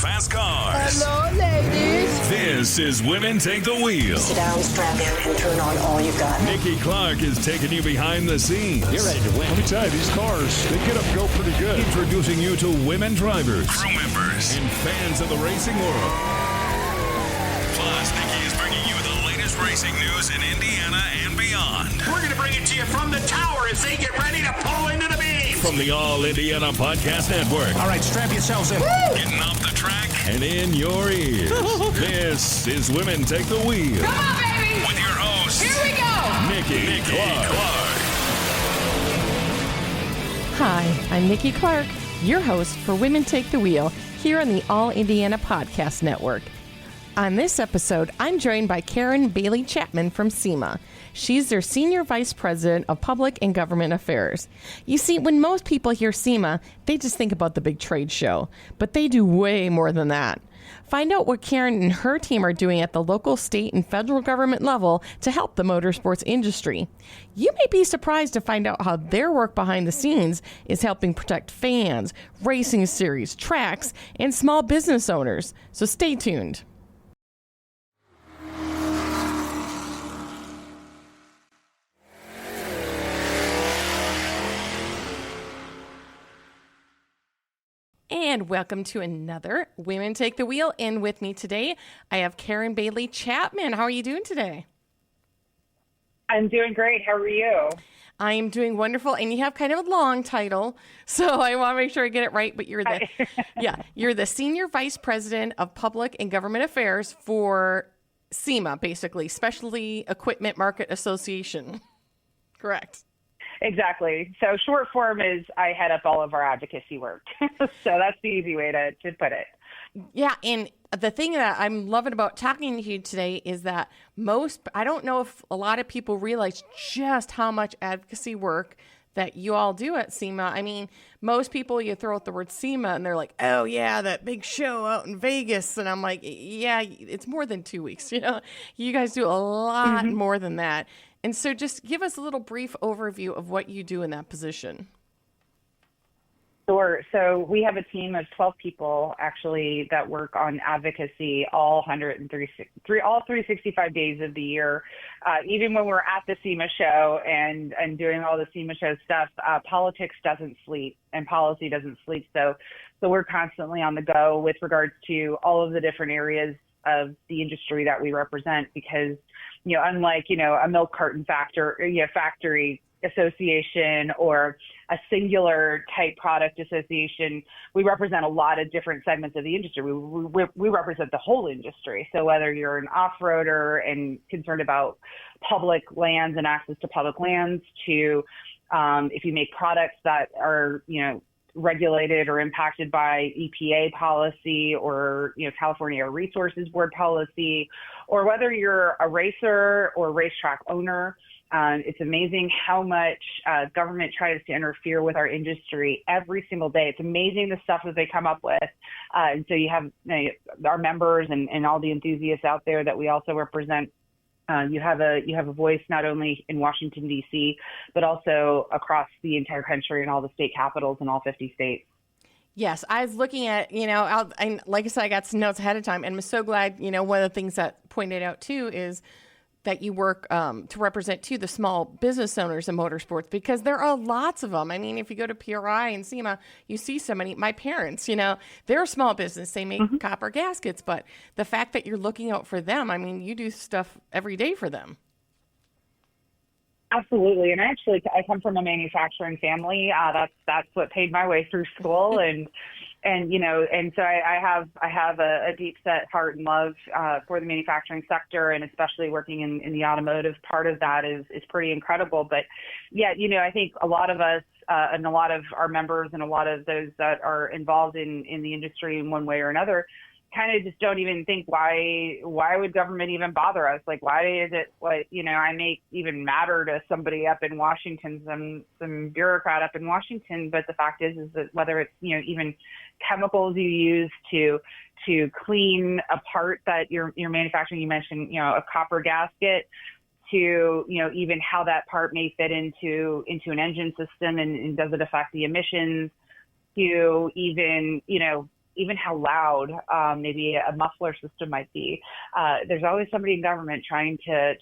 fast cars. Hello, ladies. This is Women Take the Wheel. Sit down, strap in, and turn on all you've got. Nikki Clark is taking you behind the scenes. You're ready to win. Let me tell you, these cars, they get up and go pretty good. Introducing you to women drivers, crew members, and fans of the racing world. Plus, Nikki is bringing you the latest racing news in Indiana and beyond. We're going to bring it to you from the tower as they get ready to pull into the beam. From the All Indiana Podcast Network. All right, strap yourselves in. Getting off the track and in your ears. This is Women Take the Wheel. Come on, baby. With your host, Here we go. Nikki Clark. Hi, I'm Nikki Clark, your host for Women Take the Wheel here on the All Indiana Podcast Network. On this episode, I'm joined by Karen Bailey-Chapman from SEMA. She's their Senior Vice President of Public and Government Affairs. You see, when most people hear SEMA, they just think about the big trade show, but they do way more than that. Find out what Karen and her team are doing at the local, state, and federal government level to help the motorsports industry. You may be surprised to find out how their work behind the scenes is helping protect fans, racing series, tracks, and small business owners. So stay tuned. And welcome to another Women Take the Wheel. And with me today, I have Karen Bailey-Chapman. How are you doing today? I'm doing great. How are you? I am doing wonderful. And you have kind of a long title, so I want to make sure I get it right. But you're the you're the Senior Vice President of Public and Government Affairs for SEMA, basically, Specialty Equipment Market Association. Correct. Exactly. So short form is I head up all of our advocacy work. So that's the easy way to put it. Yeah. And the thing that I'm loving about talking to you today is that I don't know if a lot of people realize just how much advocacy work that you all do at SEMA. I mean, most people, you throw out the word SEMA and they're like, oh yeah, that big show out in Vegas. And I'm like, yeah, it's more than 2 weeks. You know, you guys do a lot more than that. And so just give us a little brief overview of what you do in that position. Sure. So we have a team of 12 people actually that work on advocacy all 365 days of the year. Even when we're at the SEMA show and doing all the SEMA show stuff, politics doesn't sleep and policy doesn't sleep. So we're constantly on the go with regards to all of the different areas of the industry that we represent because, you know, unlike, you know, a milk carton factory association or a singular type product association, we represent a lot of different segments of the industry. We represent the whole industry. So whether you're an off-roader and concerned about public lands and access to public lands to if you make products that are, you know, regulated or impacted by EPA policy or, you know, California Air Resources Board policy, or whether you're a racer or racetrack owner. It's amazing how much government tries to interfere with our industry every single day. It's amazing the stuff that they come up with. And so you have our members and all the enthusiasts out there that we also represent. You have a voice not only in Washington, D.C., but also across the entire country and all the state capitals in all 50 states. Yes, I was looking at, you know, and like I said, I got some notes ahead of time, and I'm so glad, you know, one of the things that pointed out, too, is that you work to represent, too, the small business owners in motorsports, because there are lots of them. I mean, if you go to PRI and SEMA, you see so many. My parents, you know, they're a small business. They make copper gaskets, but the fact that you're looking out for them, I mean, you do stuff every day for them. Absolutely. And I come from a manufacturing family. That's what paid my way through school. And you know, and so I have a deep set heart and love for the manufacturing sector, and especially working in the automotive part of that is pretty incredible. But yeah, you know, I think a lot of us and a lot of our members and a lot of those that are involved in the industry in one way or another kind of just don't even think why would government even bother us? Like, why is it what, you know, I may even matter to somebody up in Washington, some bureaucrat up in Washington, but the fact is that whether it's, you know, even chemicals you use to clean a part that you're manufacturing, you mentioned, you know, a copper gasket, to, you know, even how that part may fit into an engine system and does it affect the emissions, to even, you know, even how loud maybe a muffler system might be. There's always somebody in government trying to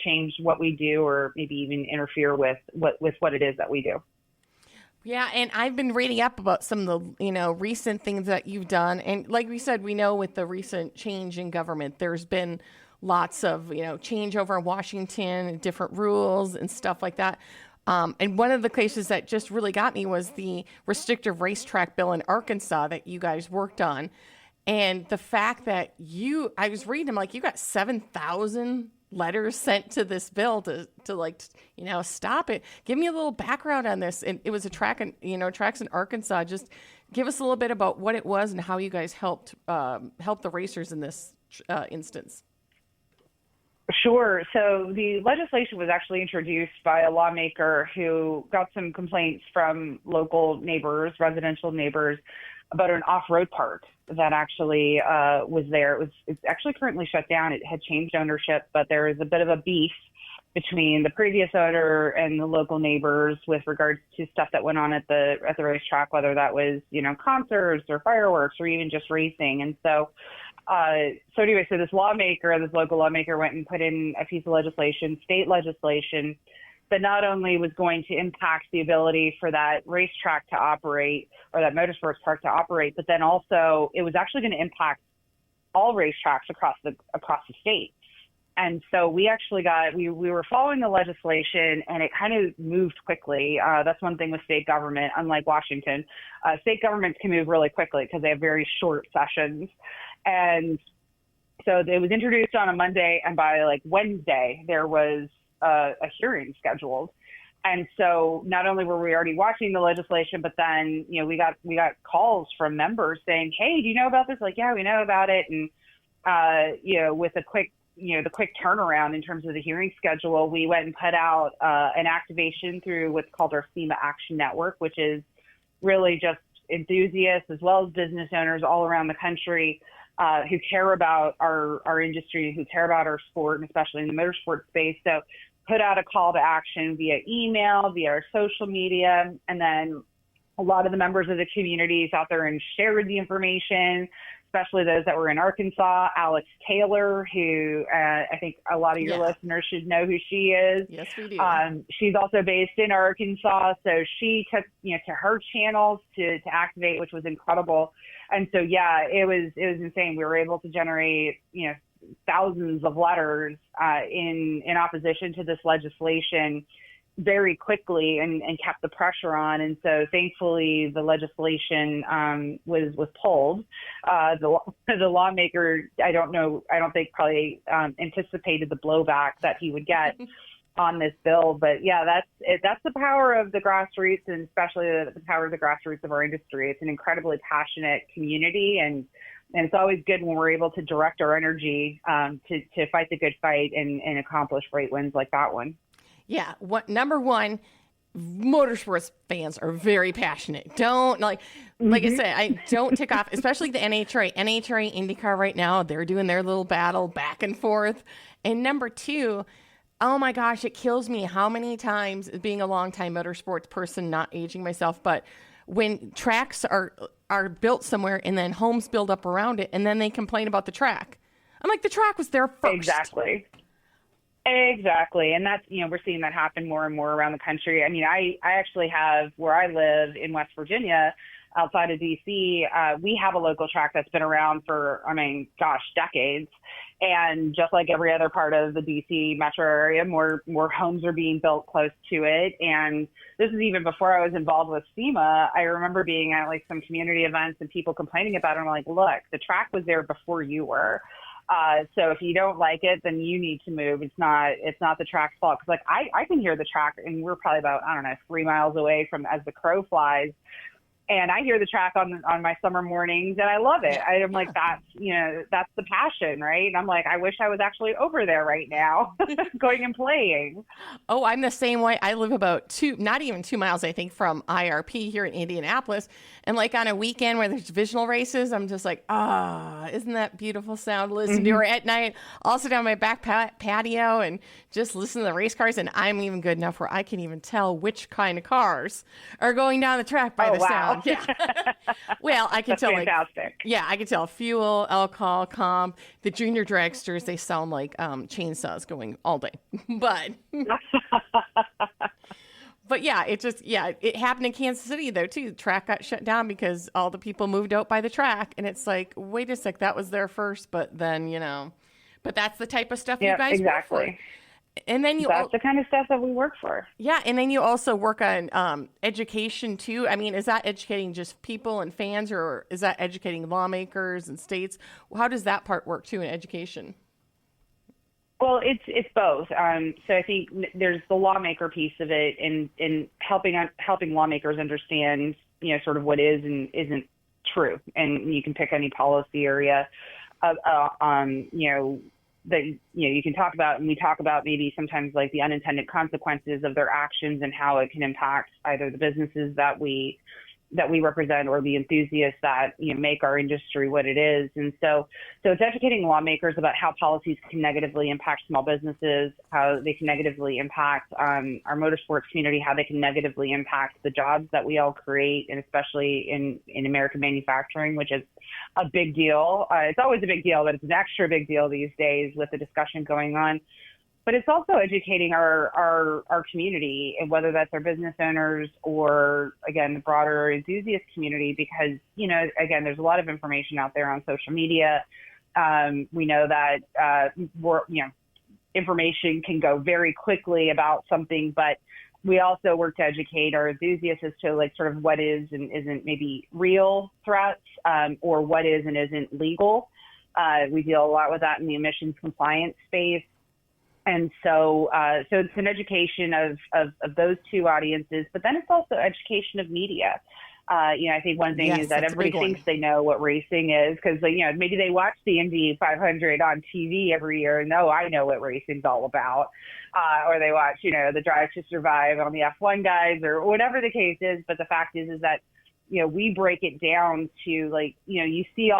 change what we do, or maybe even interfere with what it is that we do. Yeah, and I've been reading up about some of the, recent things that you've done. And like we said, we know with the recent change in government, there's been lots of, change over in Washington, different rules and stuff like that. And one of the cases that just really got me was the restrictive racetrack bill in Arkansas that you guys worked on. And the fact that I was reading them, like, you got 7,000 letters sent to this bill to stop it. Give me a little background on this. And it was a tracks in Arkansas. Just give us a little bit about what it was and how you guys helped the racers in this instance. Sure. So the legislation was actually introduced by a lawmaker who got some complaints from local neighbors, residential neighbors, about an off-road park that actually was there. It's actually currently shut down. It had changed ownership, but there was a bit of a beef between the previous owner and the local neighbors with regards to stuff that went on at the racetrack, whether that was, concerts or fireworks or even just racing. And so this local lawmaker went and put in a piece of legislation, state legislation, that not only was going to impact the ability for that racetrack to operate, or that motorsports park to operate, but then also it was actually going to impact all racetracks across the state. And so we actually we were following the legislation, and it kind of moved quickly. That's one thing with state government, unlike Washington. State governments can move really quickly because they have very short sessions. And so it was introduced on a Monday, and by Wednesday, there was a hearing scheduled. And so not only were we already watching the legislation, but then, we got calls from members saying, "Hey, do you know about this?" Like, "Yeah, we know about it." And, with the quick turnaround in terms of the hearing schedule, we went and put out an activation through what's called our SEMA Action Network, which is really just enthusiasts as well as business owners all around the country who care about our industry, who care about our sport, and especially in the motorsport space. So put out a call to action via email, via our social media, and then a lot of the members of the communities out there and shared the information, especially those that were in Arkansas. Alex Taylor, who I think a lot of your listeners should know who she is. Yes, we do. She's also based in Arkansas, so she took to her channels to activate, which was incredible. And so it was insane. We were able to generate thousands of letters in opposition to this legislation very quickly, and kept the pressure on. And so thankfully the legislation was pulled. The lawmaker, I don't think probably anticipated the blowback that he would get on this bill. But that's the power of the grassroots, and especially the power of the grassroots of our industry. It's an incredibly passionate community, and it's always good when we're able to direct our energy to fight the good fight and accomplish great wins like that one. Yeah. Number one, motorsports fans are very passionate. Don't like I said, I don't tick off, especially the NHRA, IndyCar right now. They're doing their little battle back and forth. And number two, oh my gosh, it kills me how many times, being a longtime motorsports person, not aging myself, but when tracks are built somewhere and then homes build up around it, and then they complain about the track. I'm like, the track was there first. Exactly. And that's, we're seeing that happen more and more around the country. I mean, I actually have, where I live in West Virginia, outside of DC, we have a local track that's been around for, decades. And just like every other part of the DC metro area, more homes are being built close to it. And this is even before I was involved with SEMA. I remember being at some community events and people complaining about it. I'm like, look, the track was there before you were. So if you don't like it, then you need to move. It's not the track's fault. Cause I can hear the track, and we're probably about, 3 miles away from as the crow flies. And I hear the track on my summer mornings, and I love it. I'm like, that's the passion, right? And I'm like, I wish I was actually over there right now, going and playing. Oh, I'm the same way. I live about not even 2 miles, I think, from IRP here in Indianapolis. And on a weekend where there's divisional races, I'm just like, isn't that beautiful sound to listen to? Or at night, I'll sit down on my back patio and just listen to the race cars. And I'm even good enough where I can even tell which kind of cars are going down the track by the sound. Oh, yeah. Well, I can That's tell. fantastic. Yeah, I can tell. Fuel, alcohol, comp. The junior dragsters, they sound like chainsaws going all day. But yeah, it happened in Kansas City though too. The track got shut down because all the people moved out by the track, and it's like, wait a sec, that was there first, but then but that's the type of stuff you guys work for. And then that's the kind of stuff that we work for. Yeah, and then you also work on education too. I mean, is that educating just people and fans, or is that educating lawmakers and states? How does that part work too in education? Well, it's both. So I think there's the lawmaker piece of it, in helping lawmakers understand, sort of what is and isn't true. And you can pick any policy area, that you can talk about, and we talk about maybe sometimes like the unintended consequences of their actions and how it can impact either the businesses that we represent or the enthusiasts that make our industry what it is. And so it's educating lawmakers about how policies can negatively impact small businesses, how they can negatively impact our motorsports community, how they can negatively impact the jobs that we all create, and especially in American manufacturing, which is a big deal. It's always a big deal, but it's an extra big deal these days with the discussion going on. But it's also educating our community, and whether that's our business owners or, again, the broader enthusiast community, because, again, there's a lot of information out there on social media. We know that, information can go very quickly about something, but we also work to educate our enthusiasts as to like sort of what is and isn't maybe real threats, or what is and isn't legal. We deal a lot with that in the emissions compliance space. And so it's an education of those two audiences, but then it's also education of media. I think one thing is that everybody thinks they know what racing is because, maybe they watch the Indy 500 on TV every year and I know what racing's all about. Or they watch, the Drive to Survive on the F1 guys or whatever the case is. But the fact is that, we break it down to like, you see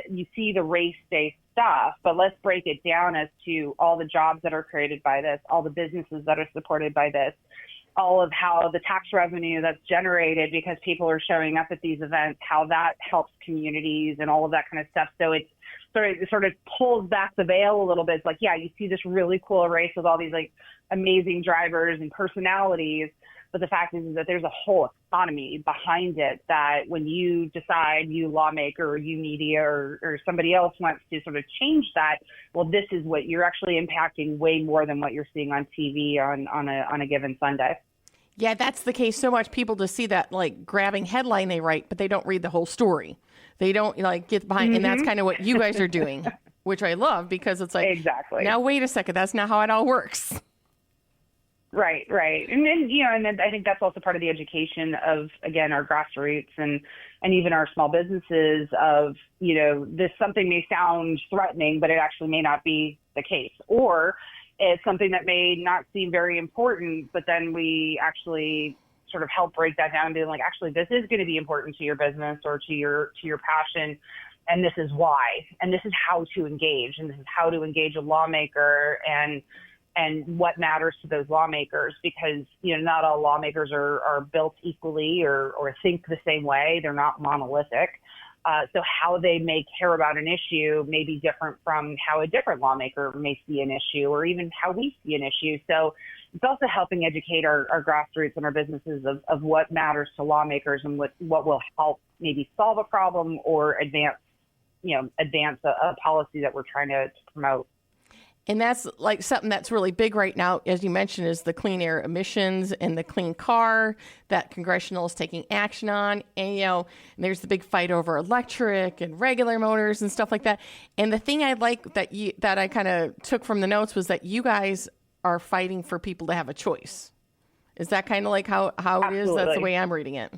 you see the race day stuff, but let's break it down as to all the jobs that are created by this, all the businesses that are supported by this, all of how the tax revenue that's generated because people are showing up at these events, how that helps communities and all of that kind of stuff. So it's sort of pulls back the veil a little bit. It's like, yeah, you see this really cool race with all these like amazing drivers and personalities. But the fact is that there's a whole economy behind it that when you decide, you lawmaker or you media or somebody else wants to sort of change that, well, this is what you're actually impacting way more than what you're seeing on TV on a given Sunday. Yeah, that's the case. So much people just see that like grabbing headline they write, but they don't read the whole story. They don't like get behind, and that's kind of what you guys are doing, which I love because it's like, exactly. Now, wait a second. That's not how it all works. Right. And then, and then I think that's also part of the education of, again, our grassroots and even our small businesses of, this something may sound threatening, but it actually may not be the case. Or it's something that may not seem very important, but then we actually sort of help break that down to like, actually, this is going to be important to your business or to your passion. And this is why, and this is how to engage, and this is how to engage a lawmaker and what matters to those lawmakers, because, not all lawmakers are built equally or think the same way. They're not monolithic. So how they may care about an issue may be different from how a different lawmaker may see an issue or even how we see an issue. So it's also helping educate our grassroots and our businesses of what matters to lawmakers and what will help maybe solve a problem or advance a policy that we're trying to promote. And that's like something that's really big right now, as you mentioned, is the clean air emissions and the clean car that congressional is taking action on. And, there's the big fight over electric and regular motors and stuff like that. And the thing I like that I kind of took from the notes was that you guys are fighting for people to have a choice. Is that kind of like how it Absolutely. is? That's the way I'm reading it.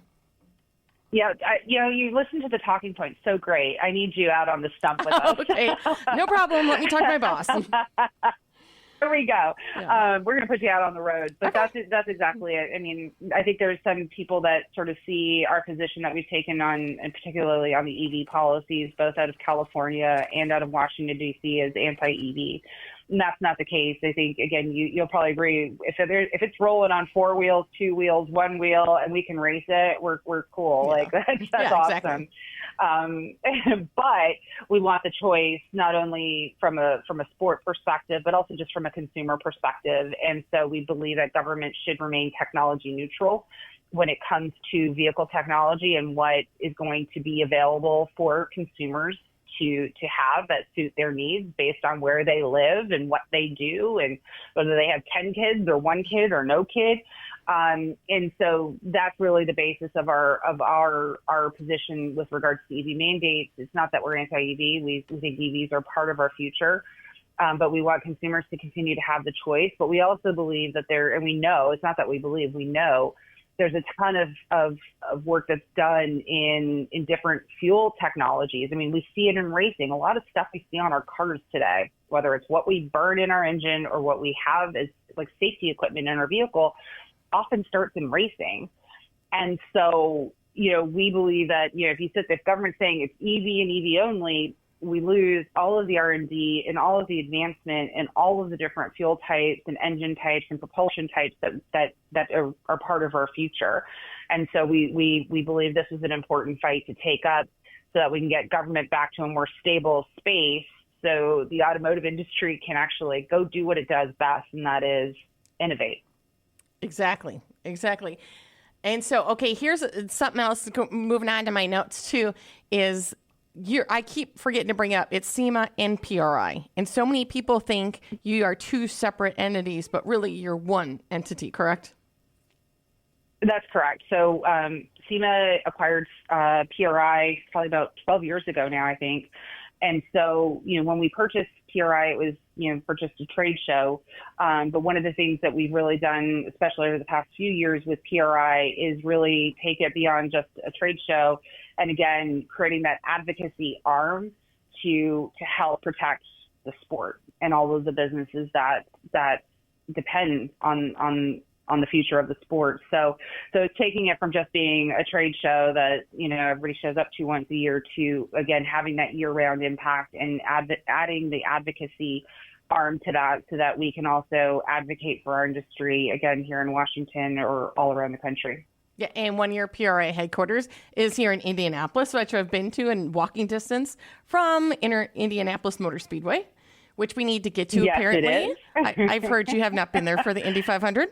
Yeah, you listen to the talking points so great. I need you out on the stump with us. Okay, no problem. Let me talk to my boss. There we go. Yeah. We're going to put you out on the road. But Okay. that's exactly it. I mean, I think there's some people that sort of see our position that we've taken on, and particularly on the EV policies, both out of California and out of Washington, D.C., as anti-EV. And that's not the case. I think, again, you'll probably agree. If it's rolling on 4 wheels, 2 wheels, 1 wheel, and we can race it, we're cool. Yeah. Like that's awesome. Exactly. But we want the choice not only from a sport perspective, but also just from a consumer perspective. And so we believe that government should remain technology neutral when it comes to vehicle technology and what is going to be available for consumers to have that suit their needs based on where they live and what they do and whether they have 10 kids or 1 kid or no kid. And so that's really the basis of our position with regards to EV mandates. It's not that we're anti-EV. We think EVs are part of our future. But we want consumers to continue to have the choice. But we also believe that and we know, it's not that we believe, we know there's a ton of work that's done in different fuel technologies. I mean, we see it in racing. A lot of stuff we see on our cars today, whether it's what we burn in our engine or what we have as like safety equipment in our vehicle, often starts in racing. And so, we believe that, if government's saying it's EV and EV only, we lose all of the R&D and all of the advancement and all of the different fuel types and engine types and propulsion types that are part of our future. And so we believe this is an important fight to take up so that we can get government back to a more stable space so the automotive industry can actually go do what it does best, and that is innovate. Exactly. And so, okay, here's something else moving on to my notes too is I keep forgetting to bring up, it's SEMA and PRI. And so many people think you are 2 separate entities, but really you're one entity, correct? That's correct. So SEMA acquired PRI probably about 12 years ago now, I think. And so, when we purchased PRI, it was, for just a trade show. But one of the things that we've really done, especially over the past few years with PRI, is really take it beyond just a trade show. And again, creating that advocacy arm to help protect the sport and all of the businesses that depend on the future of the sport. So taking it from just being a trade show that, everybody shows up to once a year to, again, having that year-round impact and adding the advocacy arm to that so that we can also advocate for our industry, again, here in Washington or all around the country. Yeah, and one of your PRI headquarters is here in Indianapolis, which I've been to in walking distance from Indianapolis Motor Speedway, which we need to get to, yes, apparently. It is. I've heard you have not been there for the Indy 500.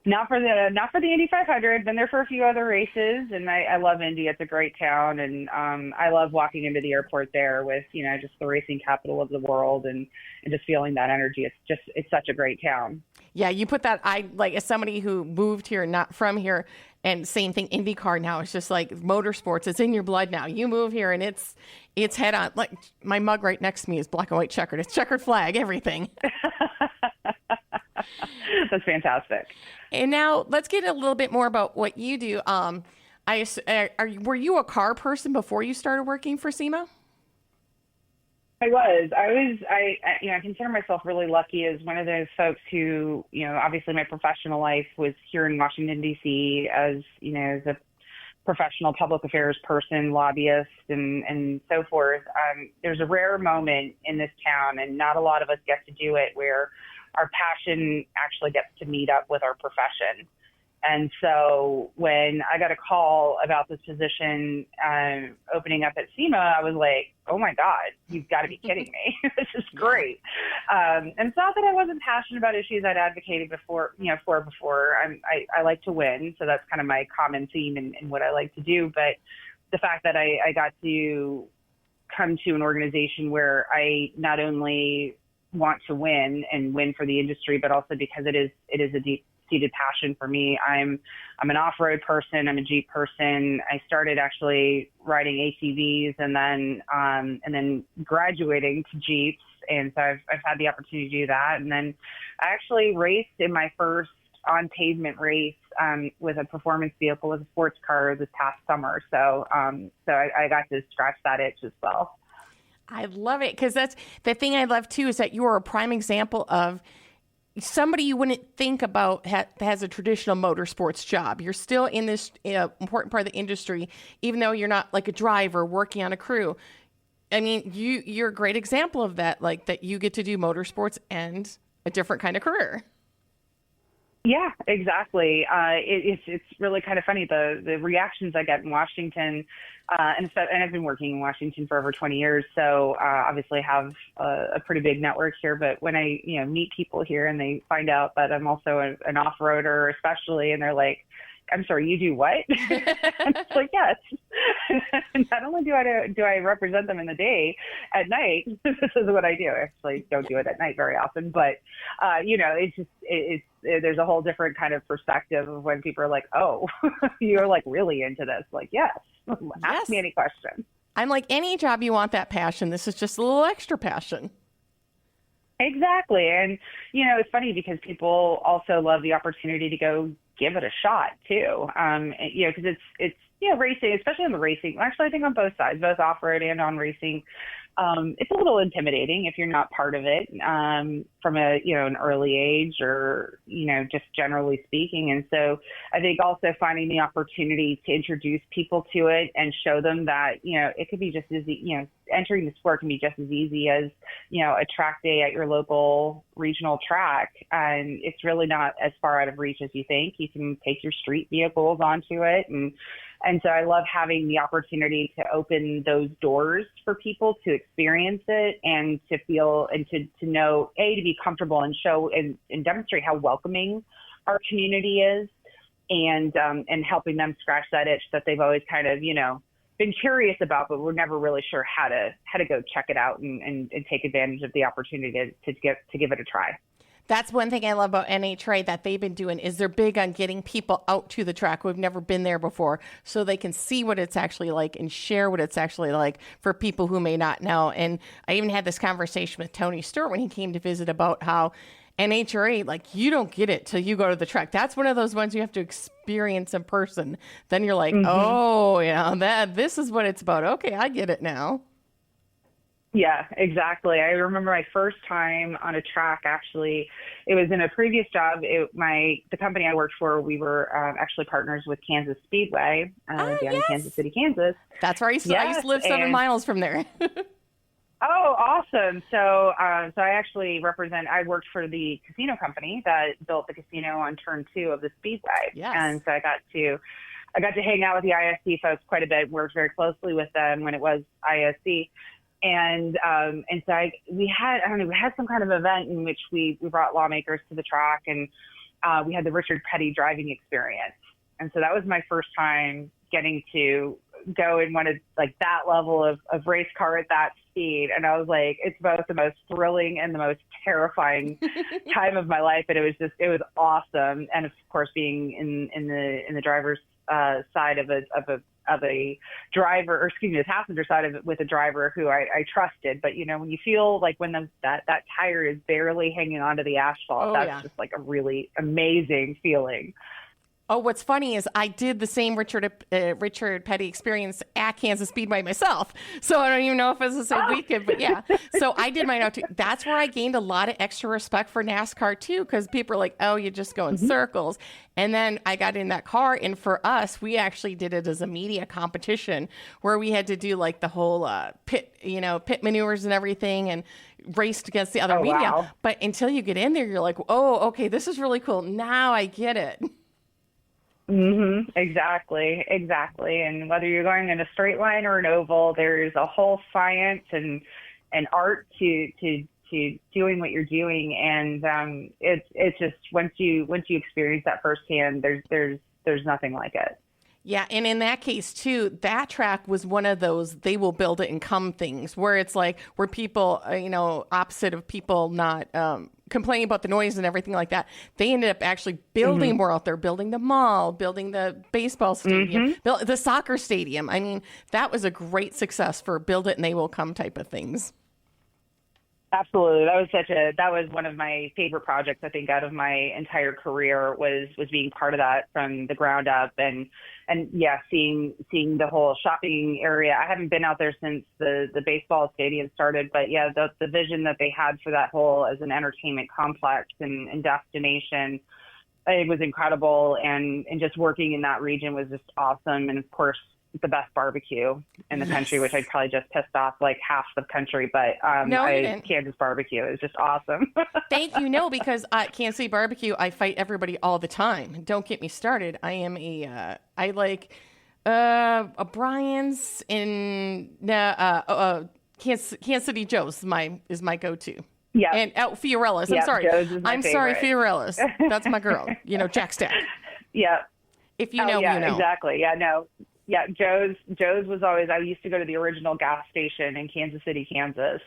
Not for the Indy 500. Been there for a few other races, and I love Indy. It's a great town, and I love walking into the airport there with just the racing capital of the world, and just feeling that energy. It's such a great town. Yeah, you put that. As somebody who moved here, not from here, and same thing. IndyCar now, it's just like motorsports. It's in your blood now. You move here, and it's head on. Like my mug right next to me is black and white checkered. It's checkered flag, everything. That's fantastic. And now let's get a little bit more about what you do. Were you a car person before you started working for SEMA? I was. I consider myself really lucky as one of those folks who, obviously my professional life was here in Washington, D.C. as a professional public affairs person, lobbyist, and so forth. There's a rare moment in this town, and not a lot of us get to do it, where our passion actually gets to meet up with our profession. And so when I got a call about this position opening up at SEMA, I was like, oh my God, you've got to be kidding me. This is great. And it's not that I wasn't passionate about issues I'd advocated before. I like to win. So that's kind of my common theme in what I like to do. But the fact that I got to come to an organization where I not only want to win and win for the industry, but also because it is a deep-seated passion for me. I'm an off-road person. I'm a Jeep person. I started actually riding ATVs and then graduating to Jeeps. And so I've had the opportunity to do that. And then I actually raced in my first on-pavement race with a performance vehicle with a sports car this past summer. So I got to scratch that itch as well. I love it, because that's the thing I love too, is that you are a prime example of somebody you wouldn't think about has a traditional motorsports job. You're still in this important part of the industry, even though you're not like a driver working on a crew. I mean, you're a great example of that, like that you get to do motorsports and a different kind of career. Yeah, exactly. It's really kind of funny, the reactions I get in Washington, and I've been working in Washington for over 20 years, so obviously have a pretty big network here. But when I meet people here and they find out that I'm also an off-roader, especially, and they're like, "I'm sorry, you do what?" And it's like, yes. Not only do I represent them in the day, at night, this is what I do. I actually don't do it at night very often, but there's a whole different kind of perspective of when people are like, "Oh, you're like really into this." Like, yes, ask me any question. I'm like, any job you want that passion. This is just a little extra passion. Exactly. And, it's funny because people also love the opportunity to go give it a shot too. Because it's racing, especially on the racing. Actually, I think on both sides, both off-road and on racing, it's a little intimidating if you're not part of it from an early age or, just generally speaking. And so I think also finding the opportunity to introduce people to it and show them that, it could be just as, entering the sport can be just as easy as, a track day at your local regional track. And it's really not as far out of reach as you think. You can take your street vehicles onto it. And so I love having the opportunity to open those doors for people to experience it and to feel and to know, to be comfortable and show and demonstrate how welcoming our community is, and helping them scratch that itch that they've always kind of, been curious about, but we're never really sure how to go check it out and take advantage of the opportunity to give it a try. That's one thing I love about NHRA that they've been doing is they're big on getting people out to the track who have never been there before so they can see what it's actually like and share what it's actually like for people who may not know. And I even had this conversation with Tony Stewart when he came to visit about how NHRA, like, you don't get it till you go to the track. That's one of those ones you have to experience in person. Then you're like, oh, this is what it's about. Okay, I get it now. Yeah, exactly. I remember my first time on a track, actually, it was in a previous job. The company I worked for, we were actually partners with Kansas Speedway down in Kansas City, Kansas. That's where I used to live 7 miles from there. Oh, awesome. So I actually I worked for the casino company that built the casino on turn 2 of the Speedway. Yes. And so I got to hang out with the ISC folks quite a bit, worked very closely with them when it was ISC. And so we had some kind of event in which we brought lawmakers to the track, and we had the Richard Petty driving experience. And so that was my first time getting to go in one of like that level of race car at that speed. And I was like, it's both the most thrilling and the most terrifying time of my life. But it was awesome. And of course, being in the driver's side of a driver, or excuse me, the passenger side of it with a driver who I trusted. But when you feel like when that tire is barely hanging onto the asphalt, that's just like a really amazing feeling. Oh, what's funny is I did the same Richard Petty experience at Kansas Speedway myself. So I don't even know if it was the same weekend, but yeah. So I did mine out too. That's where I gained a lot of extra respect for NASCAR too, because people are like, oh, you just go in circles. And then I got in that car, and for us, we actually did it as a media competition where we had to do like the whole pit maneuvers and everything, and raced against the other media. Wow. But until you get in there, you're like, oh, okay, this is really cool. Now I get it. Exactly. And whether you're going in a straight line or an oval, there's a whole science and art to doing what you're doing. And it's just once you experience that firsthand, there's nothing like it. Yeah, and in that case, too, that track was one of those they will build it and come things where it's like where people, opposite of people not complaining about the noise and everything like that, they ended up actually building more out there, building the mall, building the baseball stadium, the soccer stadium. I mean, that was a great success for build it and they will come type of things. Absolutely. That was one of my favorite projects, I think, out of my entire career was being part of that from the ground up and seeing the whole shopping area. I haven't been out there since the baseball stadium started, but yeah, the vision that they had for that whole as an entertainment complex and destination, it was incredible. And just working in that region was just awesome. And of course, the best barbecue in the country, which I probably just pissed off like half the country. But No, you didn't. Kansas barbecue is just awesome. Thank you. No, because at Kansas City barbecue, I fight everybody all the time. Don't get me started. I am I like O'Brien's in Kansas City Joe's is my go-to. Yeah. And Fiorella's. I'm Yeah, sorry. Joe's is my I'm sorry, favorite. Fiorella's. That's my girl. Jack Stack. Yeah. If you know, yeah, you know. Exactly. Yeah, no. Yeah, Joe's was always, I used to go to the original gas station in Kansas City, Kansas.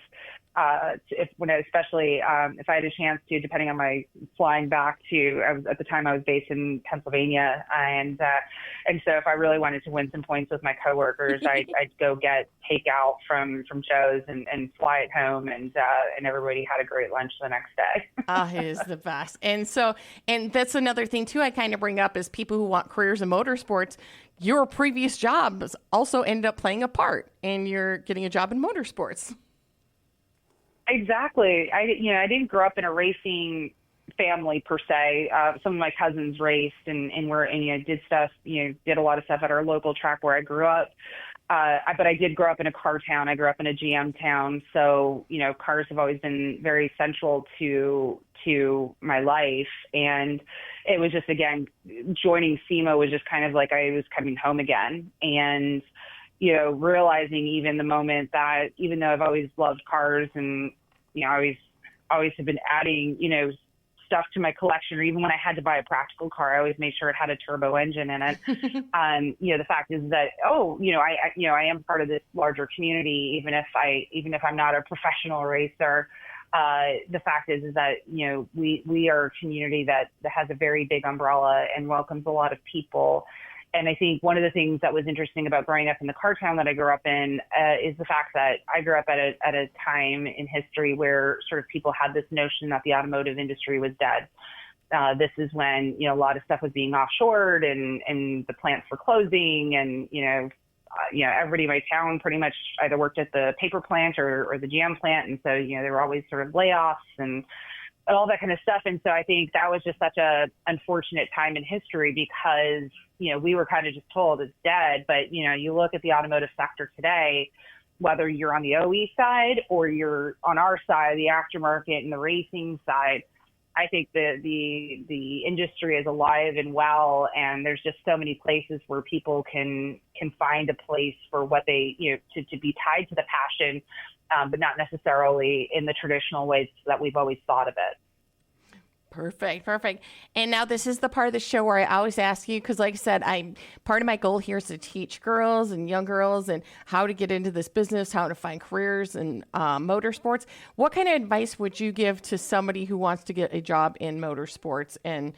Especially if I had a chance to, depending on my flying back to, at the time I was based in Pennsylvania, and so if I really wanted to win some points with my coworkers, I'd go get takeout from Joe's and fly it home, and everybody had a great lunch the next day. It is the best. And that's another thing too I kind of bring up is people who want careers in motorsports. Your previous job also ended up playing a part, and you're getting a job in motorsports. Exactly. I didn't grow up in a racing family per se. Some of my cousins raced and did stuff, did a lot of stuff at our local track where I grew up. But I did grow up in a car town. I grew up in a GM town. So, cars have always been very central to my life. And it was just, again, joining SEMA was just kind of like I was coming home again. And, realizing even the moment that even though I've always loved cars and, I always have been adding, stuff to my collection, or even when I had to buy a practical car, I always made sure it had a turbo engine in it. The fact is that, I am part of this larger community, even if I'm not a professional racer. The fact is that, we are a community that has a very big umbrella and welcomes a lot of people. And I think one of the things that was interesting about growing up in the car town that I grew up in is the fact that I grew up at a time in history where sort of people had this notion that the automotive industry was dead. This is when, a lot of stuff was being offshored and the plants were closing and, everybody in my town pretty much either worked at the paper plant or the GM plant. And so, there were always sort of layoffs and all that kind of stuff. And so I think that was just such a unfortunate time in history because, we were kind of just told it's dead. But, you look at the automotive sector today, whether you're on the OE side or you're on our side, the aftermarket and the racing side, I think the industry is alive and well. And there's just so many places where people can find a place for what they, to be tied to the passion, but not necessarily in the traditional ways that we've always thought of it. Perfect. And now this is the part of the show where I always ask you, because like I said, part of my goal here is to teach girls and young girls and how to get into this business, how to find careers in motorsports. What kind of advice would you give to somebody who wants to get a job in motorsports and,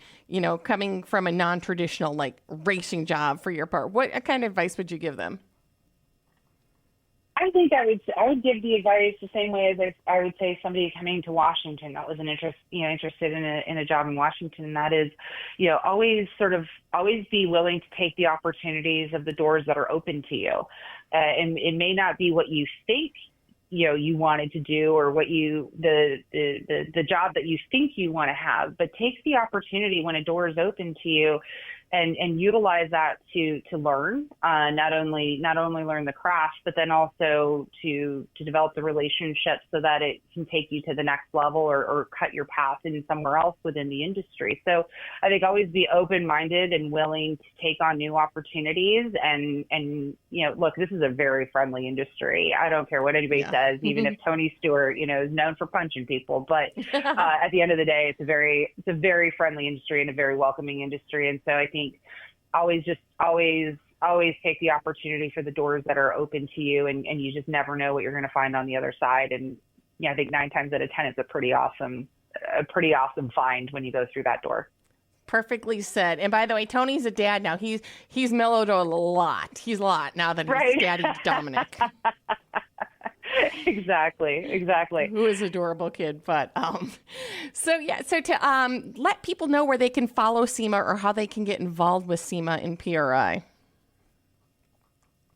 coming from a non-traditional like racing job for your part? What kind of advice would you give them? I think I would give the advice the same way as I would say somebody coming to Washington that was interested in a job in Washington. And that is, always be willing to take the opportunities of the doors that are open to you. And it may not be what you think, you wanted to do or what the job that you think you want to have, but take the opportunity when a door is open to you and utilize that to learn, not only learn the craft, but then also to develop the relationships so that it can take you to the next level or cut your path in somewhere else within the industry. So I think always be open-minded and willing to take on new opportunities and look, this is a very friendly industry. I don't care what anybody says, even if Tony Stewart, is known for punching people, but at the end of the day, it's a very friendly industry and a very welcoming industry. And so I think always take the opportunity for the doors that are open to you, and you just never know what you're going to find on the other side. And I think 9 times out of 10 it's a pretty awesome find when you go through that door. Perfectly said. And by the way, Tony's a dad now. He's mellowed a lot. He's a lot now that he's Daddy Dominic. Exactly. Who is an adorable kid. But so to let people know where they can follow SEMA or how they can get involved with SEMA and PRI.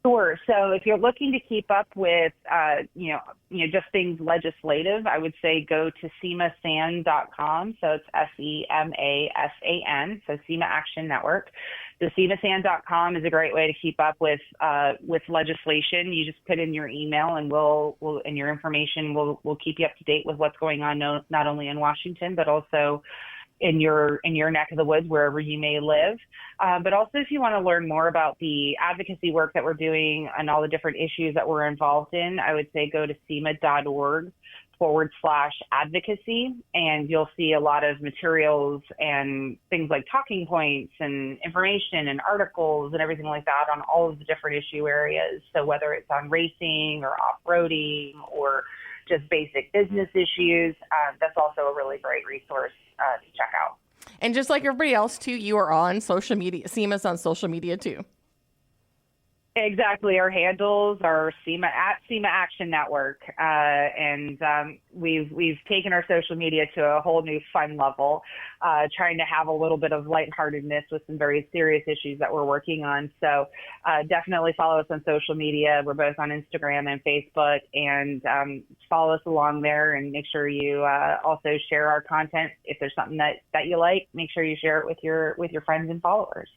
Sure. So if you're looking to keep up with, just things legislative, I would say go to SEMASAN.com. So it's SEMASAN, so SEMA Action Network. So SEMASand.com is a great way to keep up with legislation. You just put in your email, and we'll and your information. We'll keep you up to date with what's going on, not only in Washington but also in your neck of the woods, wherever you may live. But also, if you want to learn more about the advocacy work that we're doing and all the different issues that we're involved in, I would say go to SEMA.org/advocacy, and you'll see a lot of materials and things like talking points and information and articles and everything like that on all of the different issue areas. So whether it's on racing or off-roading or just basic business issues, that's also a really great resource to check out. And just like everybody else, too, you are on social media. SEMA's on social media, too. Exactly. Our handles are SEMA Action Network, and we've taken our social media to a whole new fun level, trying to have a little bit of lightheartedness with some very serious issues that we're working on. So definitely follow us on social media. We're both on Instagram and Facebook, and follow us along there, and make sure you also share our content. If there's something that you like, make sure you share it with your friends and followers.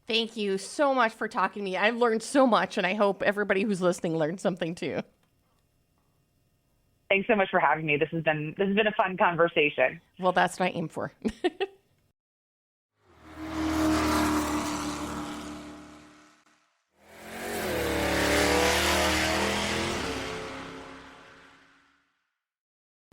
Thank you so much for talking to me. I've learned so much, and I hope everybody who's listening learned something too. Thanks so much for having me. This has been a fun conversation. Well, that's what I aim for.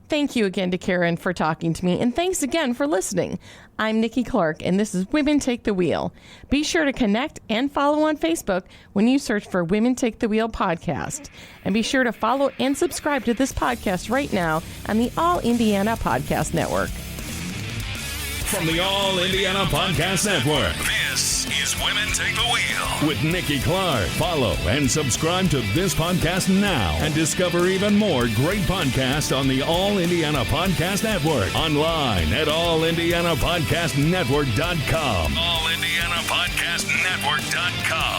Thank you again to Karen for talking to me, and thanks again for listening. I'm Nikki Clark, and this is Women Take the Wheel. Be sure to connect and follow on Facebook when you search for Women Take the Wheel podcast. And be sure to follow and subscribe to this podcast right now on the All Indiana Podcast Network. From the All Indiana Podcast Network, this is Women Take the Wheel with Nikki Clark. Follow and subscribe to this podcast now and discover even more great podcasts on the All Indiana Podcast Network. Online at allindianapodcastnetwork.com. allindianapodcastnetwork.com.